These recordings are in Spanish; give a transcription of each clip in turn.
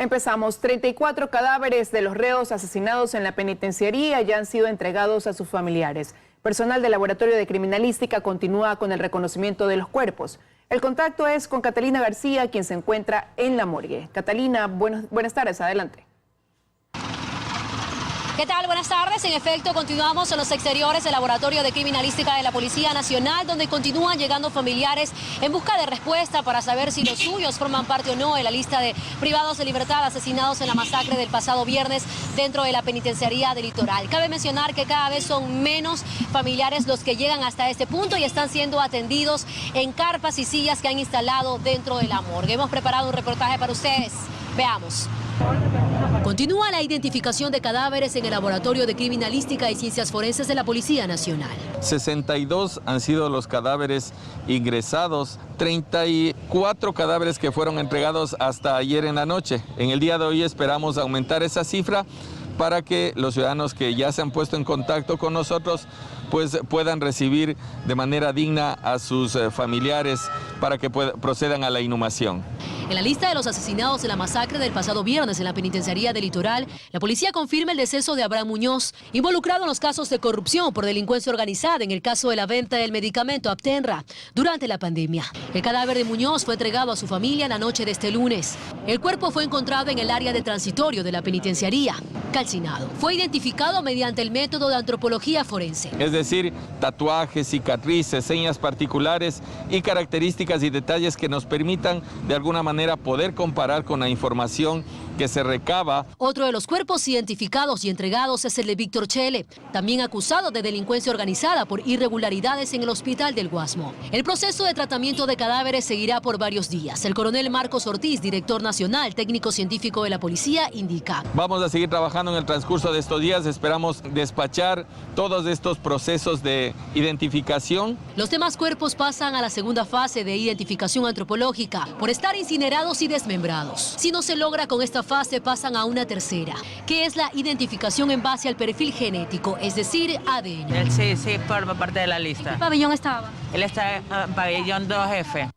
Empezamos. 34 cadáveres de los reos asesinados en la penitenciaría ya han sido entregados a sus familiares. Personal del Laboratorio de Criminalística continúa con el reconocimiento de los cuerpos. El contacto es con Catalina García, quien se encuentra en la morgue. Catalina, buenas tardes, adelante. ¿Qué tal? Buenas tardes. En efecto, continuamos en los exteriores del Laboratorio de Criminalística de la Policía Nacional, donde continúan llegando familiares en busca de respuesta para saber si los suyos forman parte o no en la lista de privados de libertad asesinados en la masacre del pasado viernes dentro de la penitenciaría del Litoral. Cabe mencionar que cada vez son menos familiares los que llegan hasta este punto y están siendo atendidos en carpas y sillas que han instalado dentro de la morgue. Hemos preparado un reportaje para ustedes. Veamos. Continúa la identificación de cadáveres en el Laboratorio de Criminalística y Ciencias Forenses de la Policía Nacional. 62 han sido los cadáveres ingresados, 34 cadáveres que fueron entregados hasta ayer en la noche. En el día de hoy esperamos aumentar esa cifra para que los ciudadanos que ya se han puesto en contacto con nosotros pues puedan recibir de manera digna a sus familiares para que procedan a la inhumación. En la lista de los asesinados en la masacre del pasado viernes en la penitenciaría del Litoral, la policía confirma el deceso de Abraham Muñoz, involucrado en los casos de corrupción por delincuencia organizada en el caso de la venta del medicamento Aptenra durante la pandemia. El cadáver de Muñoz fue entregado a su familia la noche de este lunes. El cuerpo fue encontrado en el área de transitorio de la penitenciaría, calcinado. Fue identificado mediante el método de antropología forense. Es decir, tatuajes, cicatrices, señas particulares y características y detalles que nos permitan de alguna manera poder comparar con la información que se recaba. Otro de los cuerpos identificados y entregados es el de Víctor Chele, también acusado de delincuencia organizada por irregularidades en el Hospital del Guasmo. El proceso de tratamiento de cadáveres seguirá por varios días. El coronel Marcos Ortiz, director nacional técnico científico de la policía, indica: vamos a seguir trabajando en el transcurso de estos días. Esperamos despachar todos estos procesos de identificación. Los demás cuerpos pasan a la segunda fase de identificación antropológica por estar incinerados y desmembrados. Si no se logra con esta fase, pasan a una tercera, que es la identificación en base al perfil genético, es decir, ADN. Él sí forma parte de la lista. ¿En qué pabellón estaba? Él está en pabellón 2F.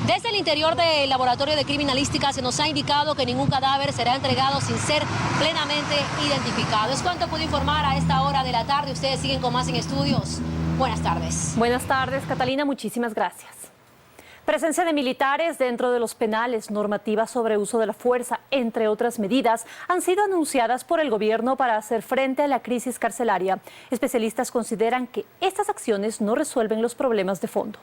Desde el interior del Laboratorio de Criminalística se nos ha indicado que ningún cadáver será entregado sin ser plenamente identificado. Es cuanto puedo informar a esta hora de la tarde. Ustedes siguen con más en estudios. Buenas tardes. Buenas tardes, Catalina. Muchísimas gracias. Presencia de militares dentro de los penales, normativas sobre uso de la fuerza, entre otras medidas, han sido anunciadas por el gobierno para hacer frente a la crisis carcelaria. Especialistas consideran que estas acciones no resuelven los problemas de fondo.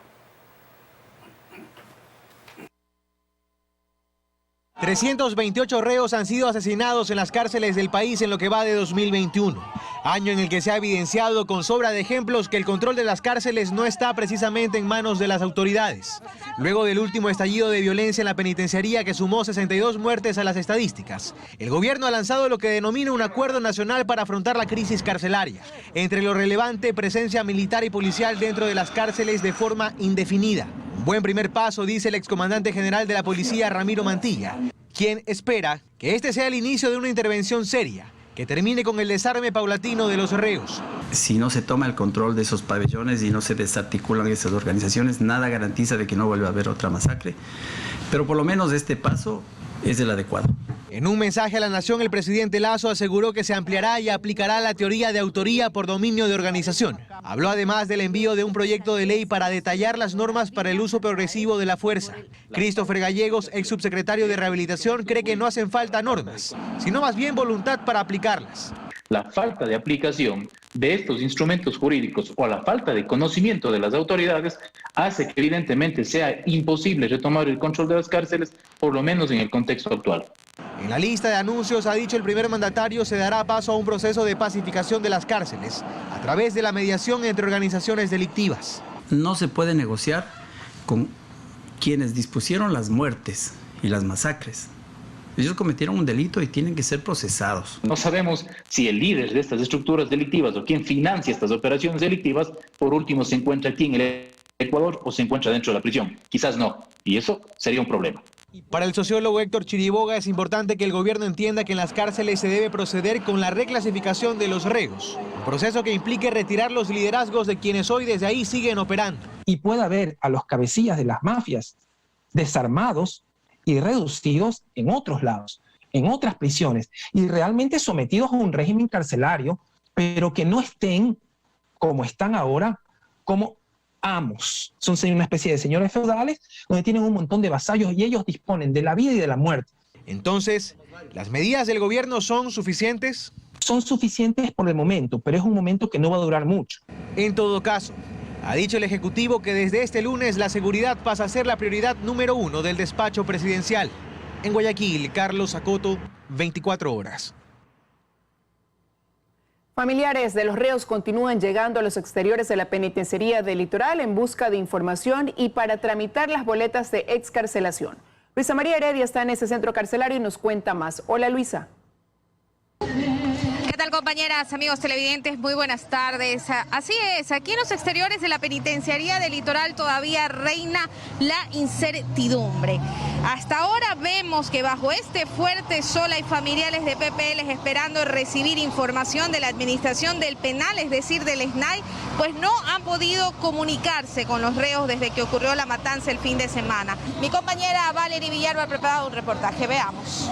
328 reos han sido asesinados en las cárceles del país en lo que va de 2021, año en el que se ha evidenciado con sobra de ejemplos que el control de las cárceles no está precisamente en manos de las autoridades. Luego del último estallido de violencia en la penitenciaría que sumó 62 muertes a las estadísticas, el gobierno ha lanzado lo que denomina un acuerdo nacional para afrontar la crisis carcelaria. Entre lo relevante, presencia militar y policial dentro de las cárceles de forma indefinida. Un buen primer paso, dice el excomandante general de la policía, Ramiro Mantilla, quien espera que este sea el inicio de una intervención seria que termine con el desarme paulatino de los reos. Si no se toma el control de esos pabellones y no se desarticulan esas organizaciones, nada garantiza de que no vuelva a haber otra masacre, pero por lo menos este paso es el adecuado. En un mensaje a la nación, el presidente Lasso aseguró que se ampliará y aplicará la teoría de autoría por dominio de organización. Habló además del envío de un proyecto de ley para detallar las normas para el uso progresivo de la fuerza. Christopher Gallegos, ex subsecretario de Rehabilitación, cree que no hacen falta normas, sino más bien voluntad para aplicarlas. La falta de aplicación de estos instrumentos jurídicos o la falta de conocimiento de las autoridades hace que evidentemente sea imposible retomar el control de las cárceles, por lo menos en el contexto actual. En la lista de anuncios, ha dicho el primer mandatario, se dará paso a un proceso de pacificación de las cárceles a través de la mediación entre organizaciones delictivas. No se puede negociar con quienes dispusieron las muertes y las masacres. Ellos cometieron un delito y tienen que ser procesados. No sabemos si el líder de estas estructuras delictivas o quien financia estas operaciones delictivas, por último, se encuentra aquí en el Ecuador o se encuentra dentro de la prisión. Quizás no, y eso sería un problema. Para el sociólogo Héctor Chiriboga es importante que el gobierno entienda que en las cárceles se debe proceder con la reclasificación de los reos, un proceso que implique retirar los liderazgos de quienes hoy desde ahí siguen operando. Y pueda ver a los cabecillas de las mafias desarmados y reducidos en otros lados, en otras prisiones, y realmente sometidos a un régimen carcelario, pero que no estén como están ahora, como amos. Son una especie de señores feudales donde tienen un montón de vasallos y ellos disponen de la vida y de la muerte. Entonces, ¿las medidas del gobierno son suficientes? Son suficientes por el momento, pero es un momento que no va a durar mucho. En todo caso, ha dicho el Ejecutivo que desde este lunes la seguridad pasa a ser la prioridad número 1 del despacho presidencial. En Guayaquil, Carlos Acoto, 24 horas. Familiares de los reos continúan llegando a los exteriores de la penitenciaría del Litoral en busca de información y para tramitar las boletas de excarcelación. Luisa María Heredia está en ese centro carcelario y nos cuenta más. Hola, Luisa. ¿Qué tal, compañeras, amigos televidentes? Muy buenas tardes. Así es, aquí en los exteriores de la penitenciaría del Litoral todavía reina la incertidumbre. Hasta ahora vemos que bajo este fuerte sol hay familiares de PPL esperando recibir información de la administración del penal, es decir, del SNAI, pues no han podido comunicarse con los reos desde que ocurrió la matanza el fin de semana. Mi compañera Valerie Villalba ha preparado un reportaje, veamos.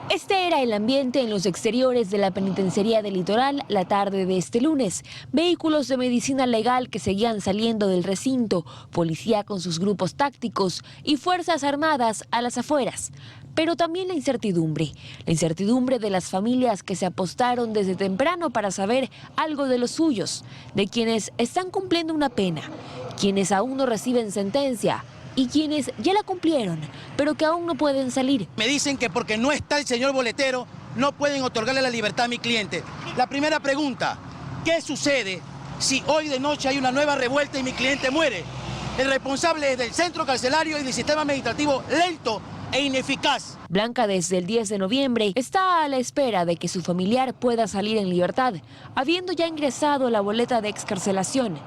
Este era el ambiente en los exteriores de la penitenciaría del Litoral la tarde de este lunes. Vehículos de medicina legal que seguían saliendo del recinto, policía con sus grupos tácticos y fuerzas armadas a las afueras. Pero también la incertidumbre de las familias que se apostaron desde temprano para saber algo de los suyos, de quienes están cumpliendo una pena, quienes aún no reciben sentencia, y quienes ya la cumplieron, pero que aún no pueden salir. Me dicen que porque no está el señor boletero, no pueden otorgarle la libertad a mi cliente. La primera pregunta, ¿qué sucede si hoy de noche hay una nueva revuelta y mi cliente muere? El responsable es del centro carcelario y del sistema administrativo lento e ineficaz. Blanca desde el 10 de noviembre está a la espera de que su familiar pueda salir en libertad, habiendo ya ingresado la boleta de excarcelación,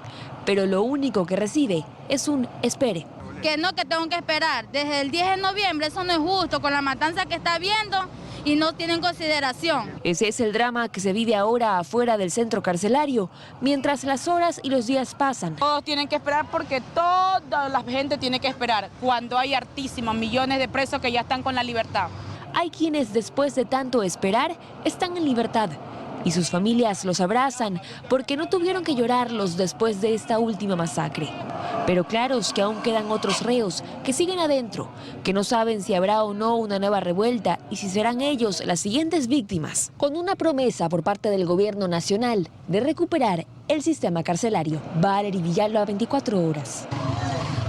pero lo único que recibe es un espere. Que no, que tengo que esperar. Desde el 10 de noviembre eso no es justo con la matanza que está habiendo y no tienen consideración. Ese es el drama que se vive ahora afuera del centro carcelario, mientras las horas y los días pasan. Todos tienen que esperar porque toda la gente tiene que esperar cuando hay hartísimos millones de presos que ya están con la libertad. Hay quienes después de tanto esperar están en libertad. Y sus familias los abrazan porque no tuvieron que llorarlos después de esta última masacre. Pero claro es que aún quedan otros reos que siguen adentro, que no saben si habrá o no una nueva revuelta y si serán ellos las siguientes víctimas, con una promesa por parte del gobierno nacional de recuperar el sistema carcelario. Valerie Villalba, 24 horas.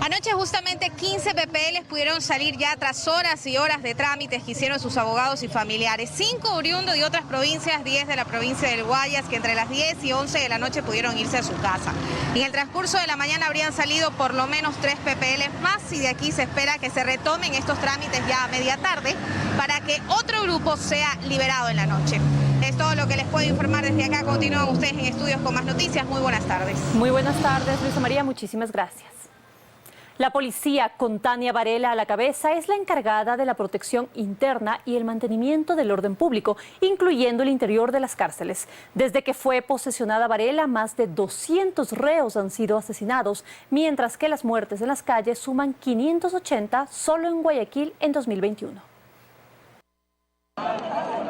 Anoche justamente 15 PPLs pudieron salir ya tras horas y horas de trámites que hicieron sus abogados y familiares. 5 oriundos de otras provincias, 10 de la provincia del Guayas, que entre las 10 y 11 de la noche pudieron irse a su casa. En el transcurso de la mañana habrían salido por lo menos 3 PPLs más y de aquí se espera que se retomen estos trámites ya a media tarde para que otro grupo sea liberado en la noche. Es todo lo que les puedo informar desde acá. Continúan ustedes en estudios con más noticias. Muy buenas tardes. Muy buenas tardes, Luisa María. Muchísimas gracias. La policía, con Tania Varela a la cabeza, es la encargada de la protección interna y el mantenimiento del orden público, incluyendo el interior de las cárceles. Desde que fue posesionada Varela, más de 200 reos han sido asesinados, mientras que las muertes en las calles suman 580 solo en Guayaquil en 2021.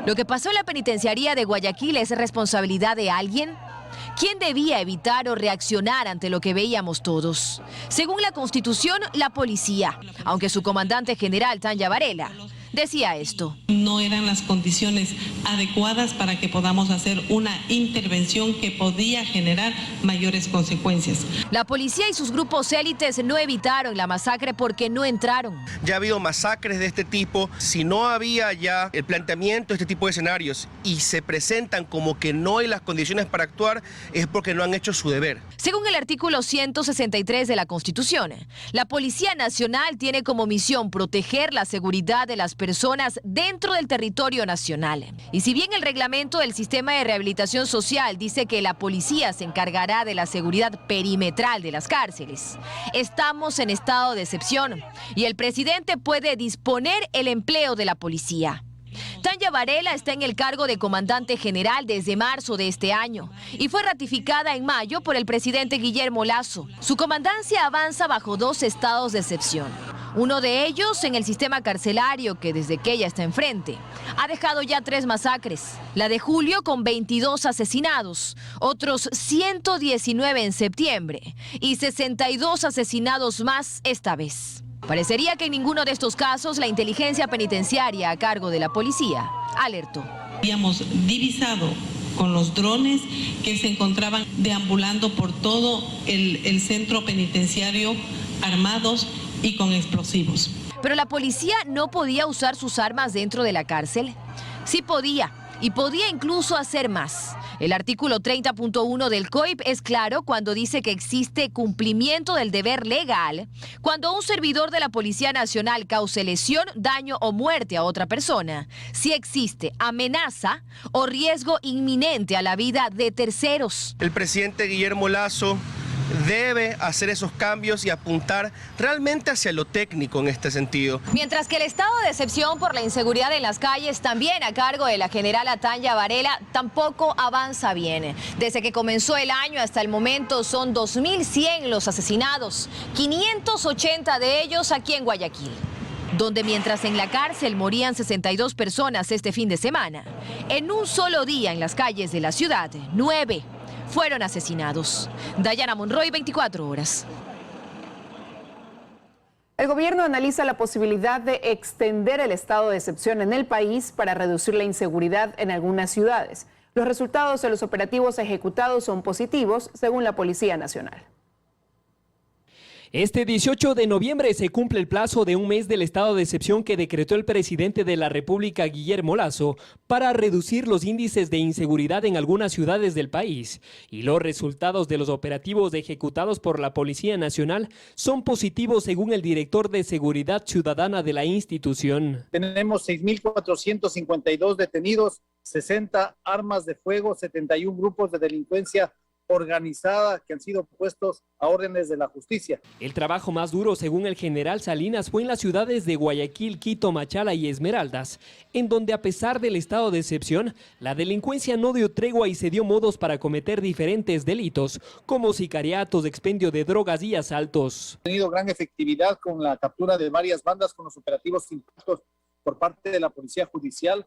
¿Lo que pasó en la penitenciaría de Guayaquil es responsabilidad de alguien? ¿Quién debía evitar o reaccionar ante lo que veíamos todos? Según la Constitución, la policía, aunque su comandante general, Tania Varela, decía esto. No eran las condiciones adecuadas para que podamos hacer una intervención que podía generar mayores consecuencias. La policía y sus grupos élites no evitaron la masacre porque no entraron. Ya ha habido masacres de este tipo. Si no había ya el planteamiento de este tipo de escenarios y se presentan como que no hay las condiciones para actuar, es porque no han hecho su deber. Según el artículo 163 de la Constitución, la Policía Nacional tiene como misión proteger la seguridad de las personas dentro del territorio nacional. Y si bien el reglamento del sistema de rehabilitación social dice que la policía se encargará de la seguridad perimetral de las cárceles, estamos en estado de excepción y el presidente puede disponer el empleo de la policía. Tania Varela está en el cargo de comandante general desde marzo de este año y fue ratificada en mayo por el presidente Guillermo Lasso. Su comandancia avanza bajo 2 estados de excepción. Uno de ellos en el sistema carcelario, que desde que ella está enfrente ha dejado ya 3 masacres. La de julio con 22 asesinados, otros 119 en septiembre y 62 asesinados más esta vez. Parecería que en ninguno de estos casos la inteligencia penitenciaria a cargo de la policía alertó. Habíamos divisado con los drones que se encontraban deambulando por todo el centro penitenciario armados y con explosivos. Pero la policía no podía usar sus armas dentro de la cárcel. Sí podía, y podía incluso hacer más. El artículo 30.1 del COIP es claro cuando dice que existe cumplimiento del deber legal cuando un servidor de la Policía Nacional cause lesión, daño o muerte a otra persona, si existe amenaza o riesgo inminente a la vida de terceros. El presidente Guillermo Lasso debe hacer esos cambios y apuntar realmente hacia lo técnico en este sentido. Mientras que el estado de excepción por la inseguridad en las calles, también a cargo de la general Tanya Varela, tampoco avanza bien. Desde que comenzó el año hasta el momento son 2.100 los asesinados, 580 de ellos aquí en Guayaquil, donde mientras en la cárcel morían 62 personas este fin de semana, en un solo día en las calles de la ciudad, 9 fueron asesinados. Dayana Monroy, 24 horas. El gobierno analiza la posibilidad de extender el estado de excepción en el país para reducir la inseguridad en algunas ciudades. Los resultados de los operativos ejecutados son positivos, según la Policía Nacional. Este 18 de noviembre se cumple el plazo de un mes del estado de excepción que decretó el presidente de la República, Guillermo Lasso, para reducir los índices de inseguridad en algunas ciudades del país. Y los resultados de los operativos ejecutados por la Policía Nacional son positivos, según el director de Seguridad Ciudadana de la institución. Tenemos 6.452 detenidos, 60 armas de fuego, 71 grupos de delincuencia organizada que han sido puestos a órdenes de la justicia. El trabajo más duro, según el general Salinas, fue en las ciudades de Guayaquil, Quito, Machala y Esmeraldas, en donde a pesar del estado de excepción, la delincuencia no dio tregua y se dio modos para cometer diferentes delitos, como sicariatos, expendio de drogas y asaltos. Ha tenido gran efectividad con la captura de varias bandas con los operativos impactos por parte de la Policía Judicial,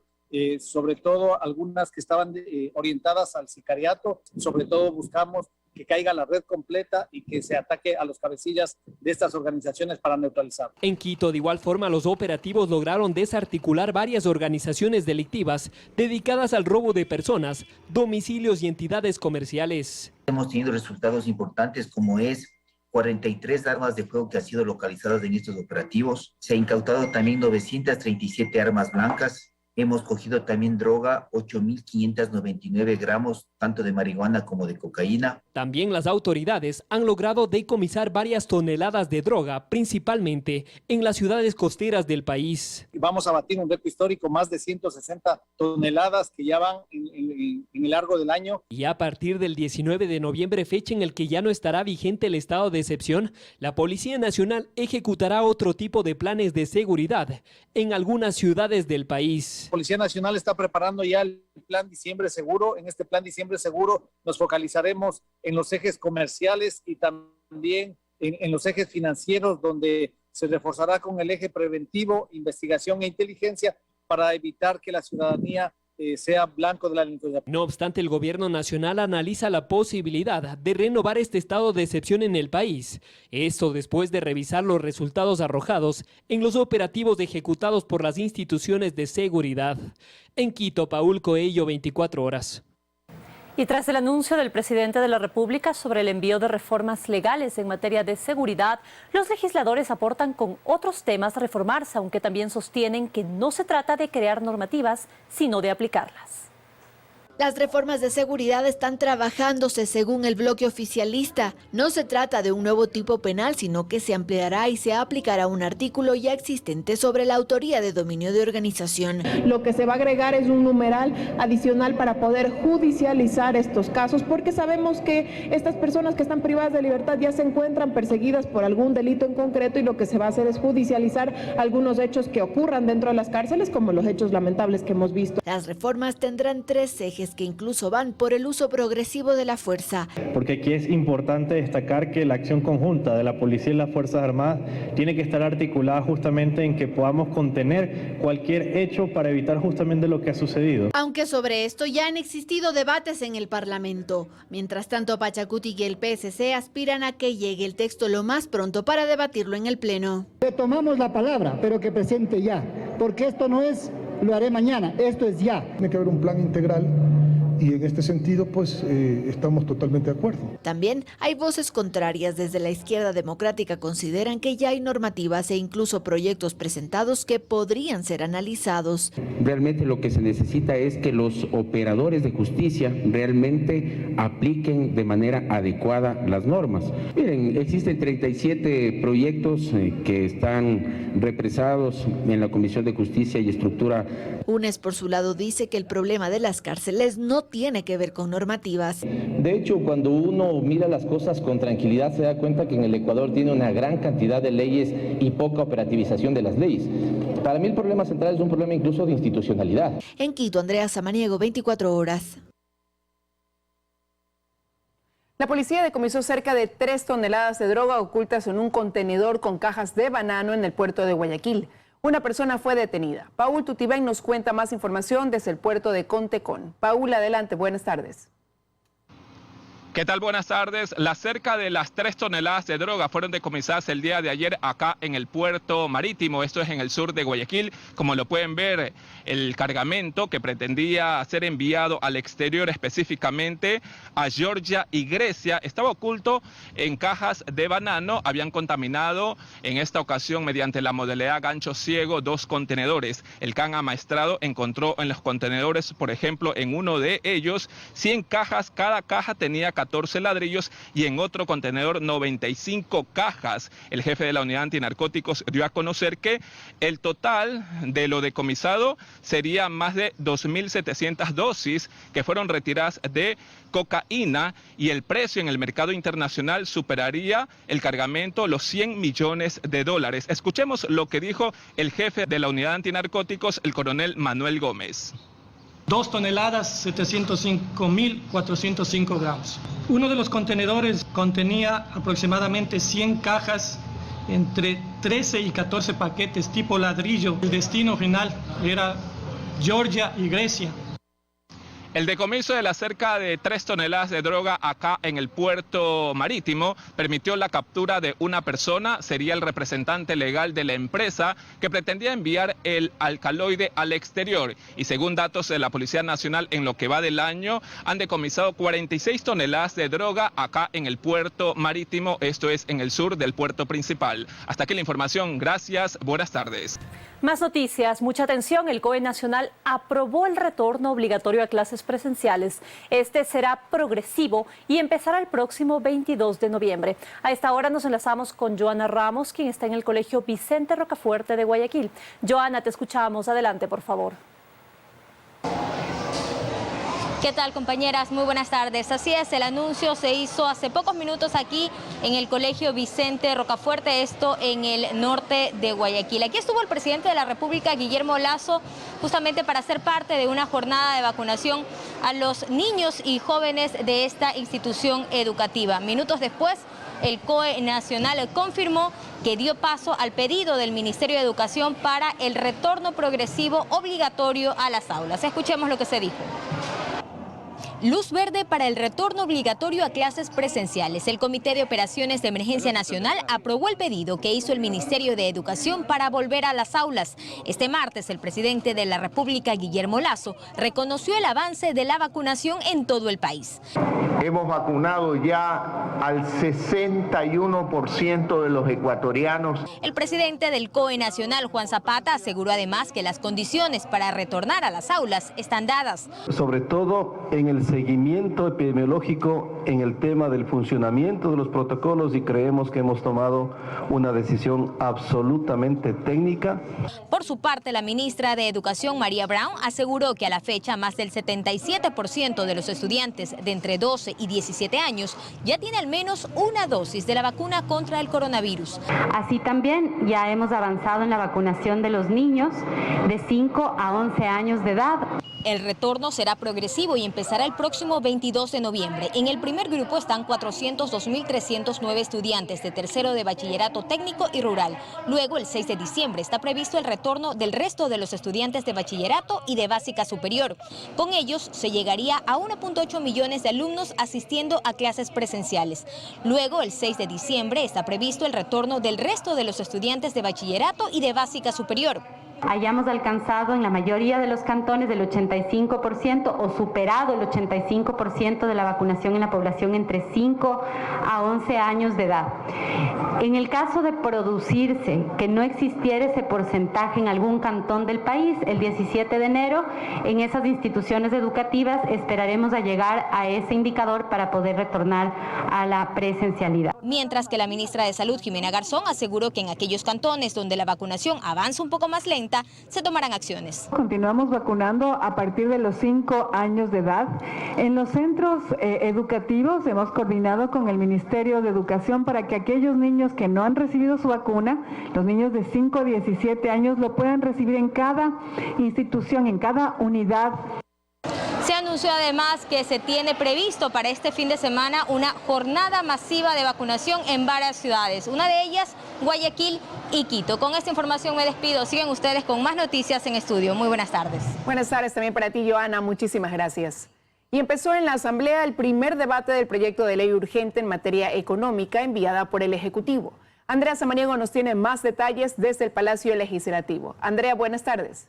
sobre todo algunas que estaban orientadas al sicariato. Sobre todo buscamos que caiga la red completa y que se ataque a los cabecillas de estas organizaciones para neutralizar. En Quito, de igual forma, los operativos lograron desarticular varias organizaciones delictivas dedicadas al robo de personas, domicilios y entidades comerciales. Hemos tenido resultados importantes, como es 43 armas de fuego que han sido localizadas en estos operativos. Se ha incautado también 937 armas blancas. Hemos cogido también droga, 8.599 gramos, tanto de marihuana como de cocaína. También las autoridades han logrado decomisar varias toneladas de droga, principalmente en las ciudades costeras del país. Vamos a batir un reto histórico, más de 160 toneladas que ya van en el largo del año. Y a partir del 19 de noviembre, fecha en el que ya no estará vigente el estado de excepción, la Policía Nacional ejecutará otro tipo de planes de seguridad en algunas ciudades del país. La Policía Nacional está preparando ya el Plan Diciembre Seguro. En este Plan Diciembre Seguro nos focalizaremos en los ejes comerciales y también en los ejes financieros, donde se reforzará con el eje preventivo, investigación e inteligencia para evitar que la ciudadanía sea blanco de la delincuencia. No obstante, el gobierno nacional analiza la posibilidad de renovar este estado de excepción en el país. Esto después de revisar los resultados arrojados en los operativos ejecutados por las instituciones de seguridad. En Quito, Paul Coello, 24 horas. Y tras el anuncio del presidente de la República sobre el envío de reformas legales en materia de seguridad, los legisladores aportan con otros temas a reformarse, aunque también sostienen que no se trata de crear normativas, sino de aplicarlas. Las reformas de seguridad están trabajándose según el bloque oficialista. No se trata de un nuevo tipo penal, sino que se ampliará y se aplicará un artículo ya existente sobre la autoría de dominio de organización. Lo que se va a agregar es un numeral adicional para poder judicializar estos casos, porque sabemos que estas personas que están privadas de libertad ya se encuentran perseguidas por algún delito en concreto, y lo que se va a hacer es judicializar algunos hechos que ocurran dentro de las cárceles, como los hechos lamentables que hemos visto. Las reformas tendrán 3 ejes mensajes que incluso van por el uso progresivo de la fuerza. Porque aquí es importante destacar que la acción conjunta de la policía y las Fuerzas Armadas tiene que estar articulada justamente en que podamos contener cualquier hecho para evitar justamente lo que ha sucedido. Aunque sobre esto ya han existido debates en el Parlamento. Mientras tanto, Pachacuti y el PSC aspiran a que llegue el texto lo más pronto para debatirlo en el Pleno. Le tomamos la palabra, pero que presente ya, porque esto no es lo haré mañana, esto es ya. Tiene que haber un plan integral y en este sentido pues estamos totalmente de acuerdo. También hay voces contrarias. Desde la izquierda democrática consideran que ya hay normativas e incluso proyectos presentados que podrían ser analizados. Realmente lo que se necesita es que los operadores de justicia realmente apliquen de manera adecuada las normas. Miren, existen 37 proyectos que están represados en la Comisión de Justicia y Estructura. UNES, por su lado, dice que el problema de las cárceles no tiene que ver con normativas. De hecho, cuando uno mira las cosas con tranquilidad, se da cuenta que en el Ecuador tiene una gran cantidad de leyes y poca operativización de las leyes. Para mí el problema central es un problema incluso de institucionalidad. En Quito, Andrea Samaniego, 24 horas. La policía decomisó cerca de 3 toneladas de droga ocultas en un contenedor con cajas de banano en el puerto de Guayaquil. Una persona fay detenida. Paul Tutibén nos cuenta más información desde el puerto de Contecón. Paul, adelante, buenas tardes. ¿Qué tal? Buenas tardes. Cerca de las 3 toneladas de droga fueron decomisadas el día de ayer acá en el puerto marítimo. Esto es en el sur de Guayaquil. Como lo pueden ver, el cargamento que pretendía ser enviado al exterior, específicamente a Georgia y Grecia, estaba oculto en cajas de banano. Habían contaminado en esta ocasión mediante la modalidad gancho ciego 2 contenedores. El can amaestrado encontró en los contenedores, por ejemplo, en uno de ellos 100 cajas. Cada caja tenía 14 ladrillos y en otro contenedor 95 cajas. El jefe de la unidad antinarcóticos dio a conocer que el total de lo decomisado sería más de 2.700 dosis que fueron retiradas de cocaína y el precio en el mercado internacional superaría el cargamento los $100 millones. Escuchemos lo que dijo el jefe de la unidad antinarcóticos, el coronel Manuel Gómez. 2 toneladas 705.405 gramos. Uno de los contenedores contenía aproximadamente 100 cajas, entre 13 y 14 paquetes tipo ladrillo. El destino final era Georgia y Grecia. El decomiso de las cerca de 3 toneladas de droga acá en el puerto marítimo permitió la captura de una persona. Sería el representante legal de la empresa que pretendía enviar el alcaloide al exterior. Y según datos de la Policía Nacional, en lo que va del año, han decomisado 46 toneladas de droga acá en el puerto marítimo. Esto es en el sur del puerto principal. Hasta aquí la información. Gracias. Buenas tardes. Más noticias, mucha atención. El COE Nacional aprobó el retorno obligatorio a clases presenciales. Este será progresivo y empezará el próximo 22 de noviembre. A esta hora nos enlazamos con Joana Ramos, quien está en el Colegio Vicente Rocafuerte de Guayaquil. Joana, te escuchamos. Adelante, por favor. ¿Qué tal, compañeras? Muy buenas tardes. Así es, el anuncio se hizo hace pocos minutos aquí en el Colegio Vicente Rocafuerte, esto en el norte de Guayaquil. Aquí estuvo el presidente de la República, Guillermo Lasso, justamente para ser parte de una jornada de vacunación a los niños y jóvenes de esta institución educativa. Minutos después, el COE Nacional confirmó que dio paso al pedido del Ministerio de Educación para el retorno progresivo obligatorio a las aulas. Escuchemos lo que se dijo. Luz verde para el retorno obligatorio a clases presenciales. El Comité de Operaciones de Emergencia Nacional aprobó el pedido que hizo el Ministerio de Educación para volver a las aulas. Este martes, el presidente de la República, Guillermo Lasso, reconoció el avance de la vacunación en todo el país. Hemos vacunado ya al 61% de los ecuatorianos. El presidente del COE Nacional, Juan Zapata, aseguró además que las condiciones para retornar a las aulas están dadas. Sobre todo en el seguimiento epidemiológico, en el tema del funcionamiento de los protocolos, y creemos que hemos tomado una decisión absolutamente técnica. Por su parte, la ministra de Educación, María Brown, aseguró que a la fecha más del 77% de los estudiantes de entre 12 y 17 años ya tiene al menos una dosis de la vacuna contra el coronavirus. Así también ya hemos avanzado en la vacunación de los niños de 5 a 11 años de edad. El retorno será progresivo y empezará el próximo 22 de noviembre. En el primer grupo están 402.309 estudiantes de tercero de bachillerato técnico y rural. Luego, el 6 de diciembre, está previsto el retorno del resto de los estudiantes de bachillerato y de básica superior. Con ellos se llegaría a 1.8 millones de alumnos asistiendo a clases presenciales. Luego, el 6 de diciembre, está previsto el retorno del resto de los estudiantes de bachillerato y de básica superior. Hayamos alcanzado en la mayoría de los cantones del 85% o superado el 85% de la vacunación en la población entre 5 a 11 años de edad. En el caso de producirse que no existiera ese porcentaje en algún cantón del país, el 17 de enero, en esas instituciones educativas esperaremos a llegar a ese indicador para poder retornar a la presencialidad. Mientras que la ministra de Salud, Jimena Garzón, aseguró que en aquellos cantones donde la vacunación avanza un poco más lenta, se tomarán acciones. Continuamos vacunando a partir de los 5 años de edad. En los centros educativos hemos coordinado con el Ministerio de Educación para que aquellos niños que no han recibido su vacuna, los niños de 5 a 17 años, lo puedan recibir en cada institución, en cada unidad. Se anunció además que se tiene previsto para este fin de semana una jornada masiva de vacunación en varias ciudades, una de ellas Guayaquil y Quito. Con esta información me despido. Siguen ustedes con más noticias en estudio. Muy buenas tardes. Buenas tardes también para ti, Joana. Muchísimas gracias. Y empezó en la Asamblea el primer debate del proyecto de ley urgente en materia económica enviada por el Ejecutivo. Andrea Samaniego nos tiene más detalles desde el Palacio Legislativo. Andrea, buenas tardes.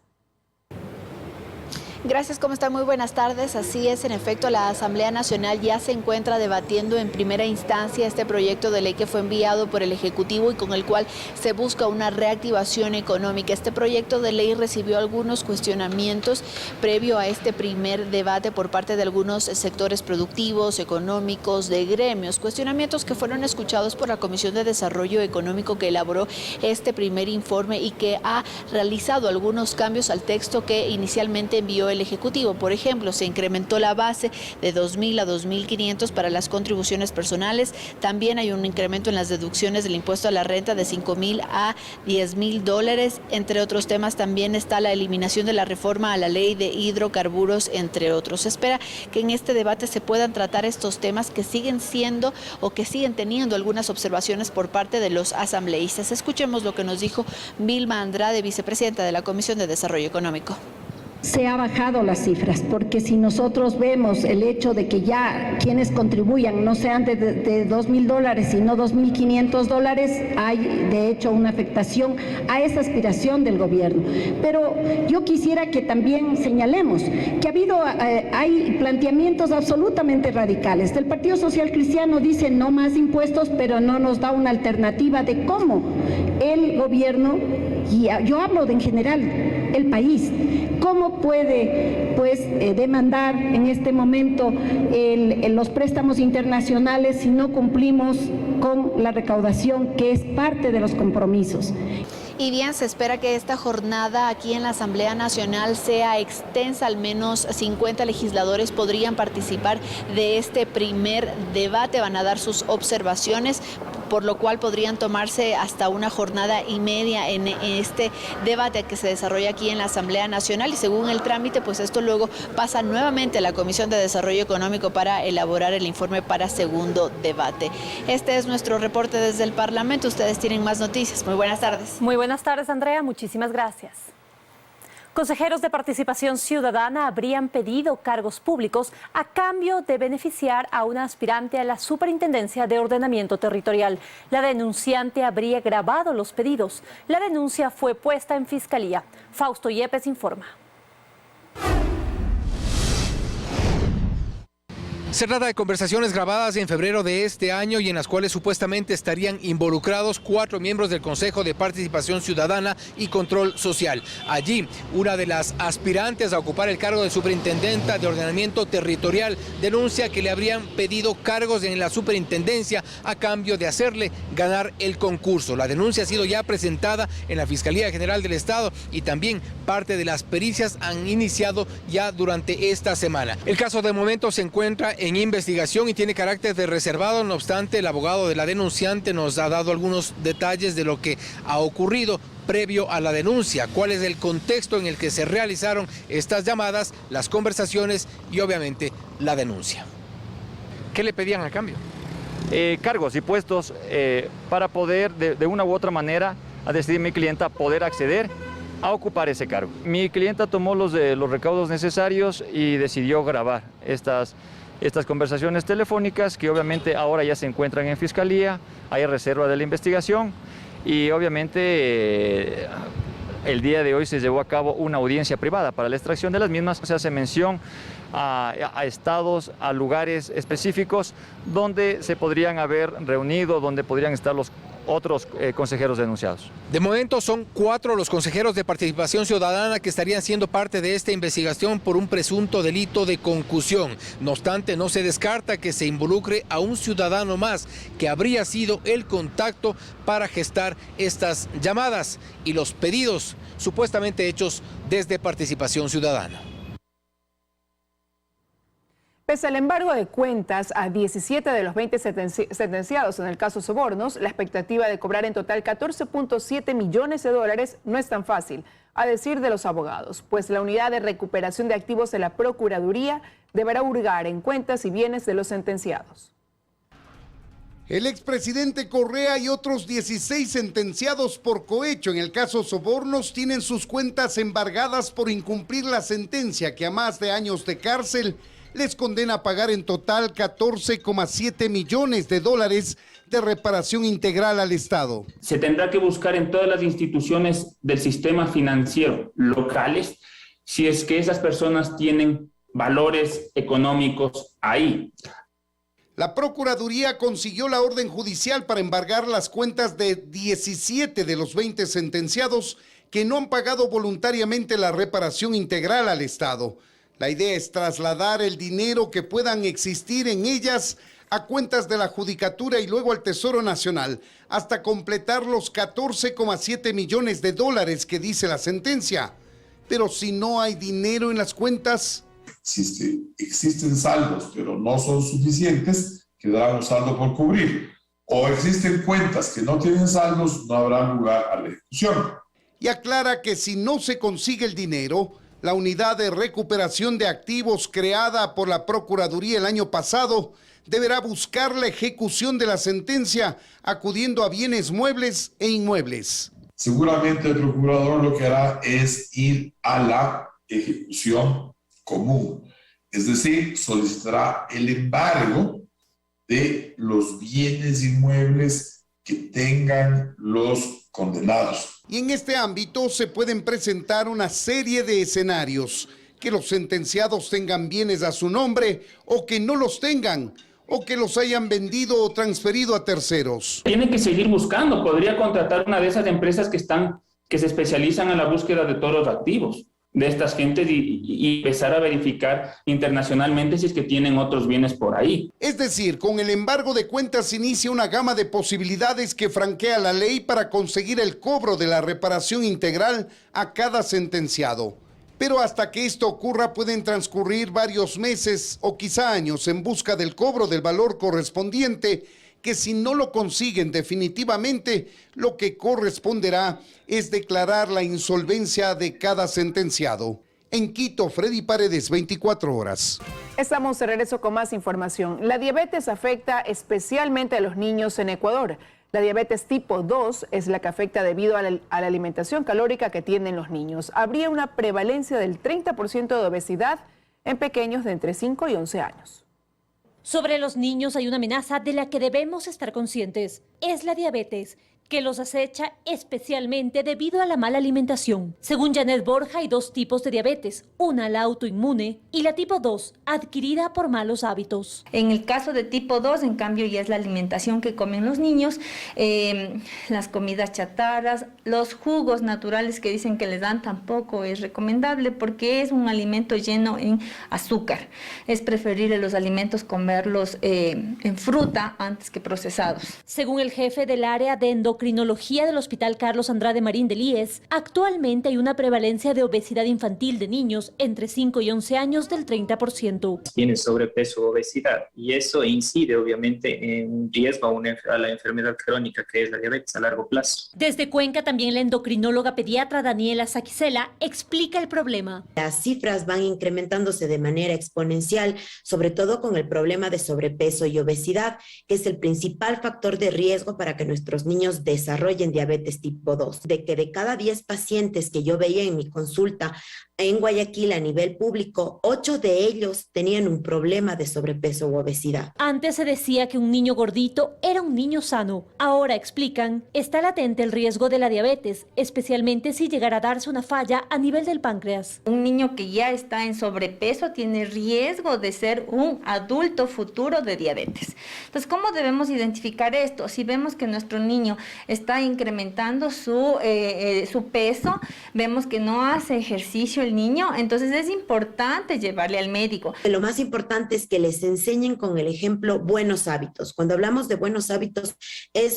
Gracias, ¿cómo están? Muy buenas tardes. Así es, en efecto, la Asamblea Nacional ya se encuentra debatiendo en primera instancia este proyecto de ley que fue enviado por el Ejecutivo y con el cual se busca una reactivación económica. Este proyecto de ley recibió algunos cuestionamientos previo a este primer debate por parte de algunos sectores productivos, económicos, de gremios, cuestionamientos que fueron escuchados por la Comisión de Desarrollo Económico que elaboró este primer informe y que ha realizado algunos cambios al texto que inicialmente envió el Ejecutivo. Por ejemplo, se incrementó la base de 2.000 a 2.500 para las contribuciones personales. También hay un incremento en las deducciones del impuesto a la renta de 5.000 a 10.000 dólares. Entre otros temas también está la eliminación de la reforma a la ley de hidrocarburos, entre otros. Se espera que en este debate se puedan tratar estos temas que siguen siendo o que siguen teniendo algunas observaciones por parte de los asambleístas. Escuchemos lo que nos dijo Vilma Andrade, vicepresidenta de la Comisión de Desarrollo Económico. Se ha bajado las cifras, porque si nosotros vemos el hecho de que ya quienes contribuyan no sean de 2.000 dólares, sino 2.500 dólares, hay de hecho una afectación a esa aspiración del gobierno. Pero yo quisiera que también señalemos que hay planteamientos absolutamente radicales. El Partido Social Cristiano dice no más impuestos, pero no nos da una alternativa de cómo el gobierno, y yo hablo de en general, el país, cómo puede demandar en este momento los préstamos internacionales si no cumplimos con la recaudación, que es parte de los compromisos. Y bien, se espera que esta jornada aquí en la Asamblea Nacional sea extensa. Al menos 50 legisladores podrían participar de este primer debate, van a dar sus observaciones, por lo cual podrían tomarse hasta una jornada y media en este debate que se desarrolla aquí en la Asamblea Nacional. Y según el trámite, pues esto luego pasa nuevamente a la Comisión de Desarrollo Económico para elaborar el informe para segundo debate. Este es nuestro reporte desde el Parlamento. Ustedes tienen más noticias. Muy buenas tardes. Muy buenas tardes, Andrea. Muchísimas gracias. Consejeros de Participación Ciudadana habrían pedido cargos públicos a cambio de beneficiar a una aspirante a la Superintendencia de Ordenamiento Territorial. La denunciante habría grabado los pedidos. La denuncia fue puesta en Fiscalía. Fausto Yepes informa. Se trata de conversaciones grabadas en febrero de este año y en las cuales supuestamente estarían involucrados 4 miembros del Consejo de Participación Ciudadana y Control Social. Allí, una de las aspirantes a ocupar el cargo de superintendenta de ordenamiento territorial denuncia que le habrían pedido cargos en la superintendencia a cambio de hacerle ganar el concurso. La denuncia ha sido ya presentada en la Fiscalía General del Estado y también parte de las pericias han iniciado ya durante esta semana. El caso de momento se encuentra en en investigación y tiene carácter de reservado. No obstante, el abogado de la denunciante nos ha dado algunos detalles de lo que ha ocurrido previo a la denuncia, cuál es el contexto en el que se realizaron estas llamadas, las conversaciones y obviamente la denuncia. ¿Qué le pedían a cambio? Cargos y puestos para poder de una u otra manera, a decidir mi clienta, poder acceder a ocupar ese cargo. Mi clienta tomó los recaudos necesarios y decidió grabar estas conversaciones telefónicas que obviamente ahora ya se encuentran en fiscalía, hay reserva de la investigación y obviamente el día de hoy se llevó a cabo una audiencia privada para la extracción de las mismas. Se hace mención a estados, a lugares específicos donde se podrían haber reunido, donde podrían estar los otros consejeros denunciados. De momento son 4 los consejeros de Participación Ciudadana que estarían siendo parte de esta investigación por un presunto delito de concusión. No obstante, no se descarta que se involucre a un ciudadano más que habría sido el contacto para gestar estas llamadas y los pedidos supuestamente hechos desde Participación Ciudadana. Pese al embargo de cuentas a 17 de los 20 sentenciados en el caso Sobornos, la expectativa de cobrar en total 14.7 millones de dólares no es tan fácil, a decir de los abogados, pues la unidad de recuperación de activos de la Procuraduría deberá hurgar en cuentas y bienes de los sentenciados. El expresidente Correa y otros 16 sentenciados por cohecho en el caso Sobornos tienen sus cuentas embargadas por incumplir la sentencia que a más de años de cárcel les condena a pagar en total 14,7 millones de dólares de reparación integral al Estado. Se tendrá que buscar en todas las instituciones del sistema financiero locales si es que esas personas tienen valores económicos ahí. La Procuraduría consiguió la orden judicial para embargar las cuentas de 17 de los 20 sentenciados que no han pagado voluntariamente la reparación integral al Estado. La idea es trasladar el dinero que puedan existir en ellas a cuentas de la Judicatura y luego al Tesoro Nacional, hasta completar los 14,7 millones de dólares que dice la sentencia. Pero si no hay dinero en las cuentas... Si existen saldos, pero no son suficientes, quedará un saldo por cubrir. O existen cuentas que no tienen saldos, no habrá lugar a la ejecución. Y aclara que si no se consigue el dinero, la unidad de recuperación de activos creada por la Procuraduría el año pasado deberá buscar la ejecución de la sentencia acudiendo a bienes muebles e inmuebles. Seguramente el procurador lo que hará es ir a la ejecución común, es decir, solicitará el embargo de los bienes inmuebles que tengan los condenados. Y en este ámbito se pueden presentar una serie de escenarios: que los sentenciados tengan bienes a su nombre o que no los tengan, o que los hayan vendido o transferido a terceros. Tiene que seguir buscando, podría contratar una de esas empresas que se especializan en la búsqueda de todos los activos de estas gentes y empezar a verificar internacionalmente si es que tienen otros bienes por ahí. Es decir, con el embargo de cuentas inicia una gama de posibilidades que franquea la ley para conseguir el cobro de la reparación integral a cada sentenciado. Pero hasta que esto ocurra pueden transcurrir varios meses o quizá años en busca del cobro del valor correspondiente, que si no lo consiguen definitivamente, lo que corresponderá es declarar la insolvencia de cada sentenciado. En Quito, Freddy Paredes, 24 horas. Estamos de regreso con más información. La diabetes afecta especialmente a los niños en Ecuador. La diabetes tipo 2 es la que afecta debido a la alimentación calórica que tienen los niños. Habría una prevalencia del 30% de obesidad en pequeños de entre 5 y 11 años. Sobre los niños hay una amenaza de la que debemos estar conscientes. Es la diabetes, que los acecha especialmente debido a la mala alimentación. Según Janet Borja, hay 2 tipos de diabetes, una la autoinmune y la tipo 2, adquirida por malos hábitos. En el caso de tipo 2, en cambio, ya es la alimentación que comen los niños, las comidas chatarras, los jugos naturales que dicen que les dan tampoco es recomendable porque es un alimento lleno en azúcar. Es preferible los alimentos comerlos en fruta antes que procesados. Según el jefe del área de endocrinología endocrinología del Hospital Carlos Andrade Marín del IES, actualmente hay una prevalencia de obesidad infantil de niños entre 5 y 11 años del 30%. Tienen sobrepeso o obesidad y eso incide obviamente en un riesgo a la enfermedad crónica que es la diabetes a largo plazo. Desde Cuenca también la endocrinóloga pediatra Daniela Saquicela explica el problema. Las cifras van incrementándose de manera exponencial, sobre todo con el problema de sobrepeso y obesidad, que es el principal factor de riesgo para que nuestros niños desarrollen diabetes tipo 2. De que de cada 10 pacientes que yo veía en mi consulta en Guayaquil a nivel público, 8 de ellos tenían un problema de sobrepeso u obesidad. Antes se decía que un niño gordito era un niño sano. Ahora, explican, está latente el riesgo de la diabetes, especialmente si llegara a darse una falla a nivel del páncreas. Un niño que ya está en sobrepeso tiene riesgo de ser un adulto futuro de diabetes. Entonces, ¿cómo debemos identificar esto? Si vemos que nuestro niño está incrementando su peso, vemos que no hace ejercicio el niño, entonces es importante llevarle al médico. Lo más importante es que les enseñen con el ejemplo buenos hábitos. Cuando hablamos de buenos hábitos,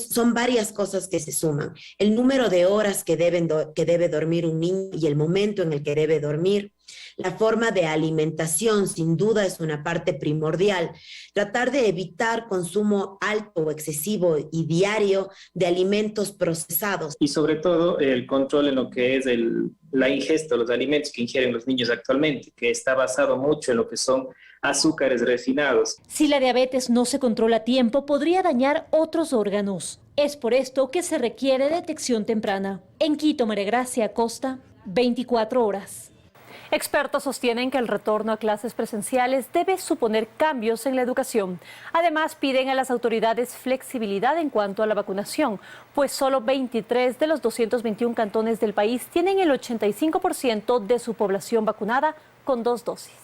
son varias cosas que se suman. El número de horas que debe dormir un niño y el momento en el que debe dormir. La forma de alimentación, sin duda, es una parte primordial. Tratar de evitar consumo alto o excesivo y diario de alimentos procesados. Y sobre todo el control en lo que es la ingesta de los alimentos que ingieren los niños actualmente, que está basado mucho en lo que son azúcares refinados. Si la diabetes no se controla a tiempo, podría dañar otros órganos. Es por esto que se requiere detección temprana. En Quito, María Gracia Acosta, 24 horas. Expertos sostienen que el retorno a clases presenciales debe suponer cambios en la educación. Además, piden a las autoridades flexibilidad en cuanto a la vacunación, pues solo 23 de los 221 cantones del país tienen el 85% de su población vacunada con 2 dosis.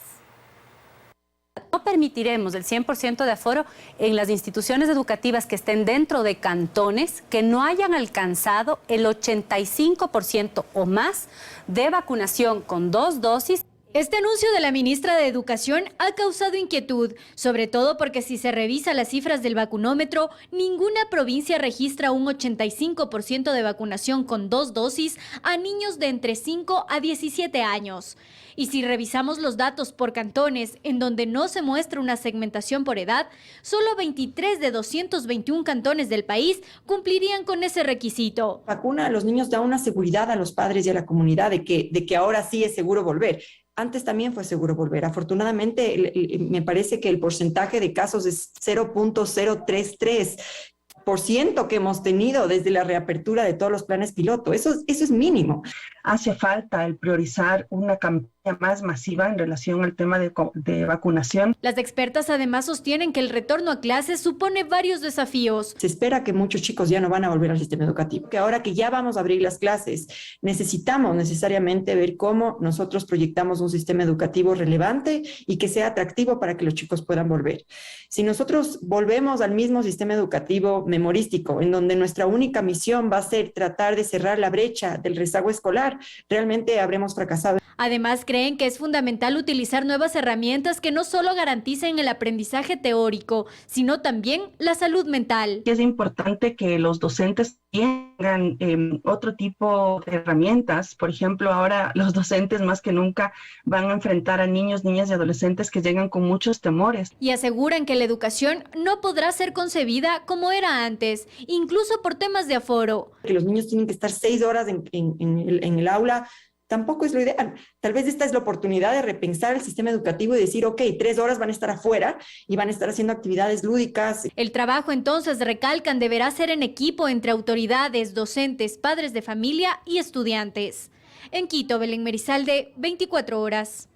No permitiremos el 100% de aforo en las instituciones educativas que estén dentro de cantones que no hayan alcanzado el 85% o más de vacunación con 2 dosis. Este anuncio de la ministra de Educación ha causado inquietud, sobre todo porque si se revisa las cifras del vacunómetro, ninguna provincia registra un 85% de vacunación con 2 dosis a niños de entre 5 a 17 años. Y si revisamos los datos por cantones, en donde no se muestra una segmentación por edad, solo 23 de 221 cantones del país cumplirían con ese requisito. Vacuna a los niños da una seguridad a los padres y a la comunidad de que ahora sí es seguro volver. Antes también fue seguro volver. Afortunadamente, me parece que el porcentaje de casos es 0.033% que hemos tenido desde la reapertura de todos los planes piloto. Eso es mínimo. Hace falta el priorizar una campaña más masiva en relación al tema de vacunación. Las expertas además sostienen que el retorno a clases supone varios desafíos. Se espera que muchos chicos ya no van a volver al sistema educativo, que ahora que ya vamos a abrir las clases, necesitamos necesariamente ver cómo nosotros proyectamos un sistema educativo relevante y que sea atractivo para que los chicos puedan volver. Si nosotros volvemos al mismo sistema educativo memorístico, en donde nuestra única misión va a ser tratar de cerrar la brecha del rezago escolar, realmente habremos fracasado. Además, creen que es fundamental utilizar nuevas herramientas que no solo garanticen el aprendizaje teórico, sino también la salud mental. Es importante que los docentes tengan otro tipo de herramientas. Por ejemplo, ahora los docentes más que nunca van a enfrentar a niños, niñas y adolescentes que llegan con muchos temores. Y aseguran que la educación no podrá ser concebida como era antes, incluso por temas de aforo. Que los niños tienen que estar 6 horas en el aula. Tampoco es lo ideal. Tal vez esta es la oportunidad de repensar el sistema educativo y decir, ok, 3 horas van a estar afuera y van a estar haciendo actividades lúdicas. El trabajo, entonces, recalcan, deberá ser en equipo entre autoridades, docentes, padres de familia y estudiantes. En Quito, Belén Merizalde, 24 horas.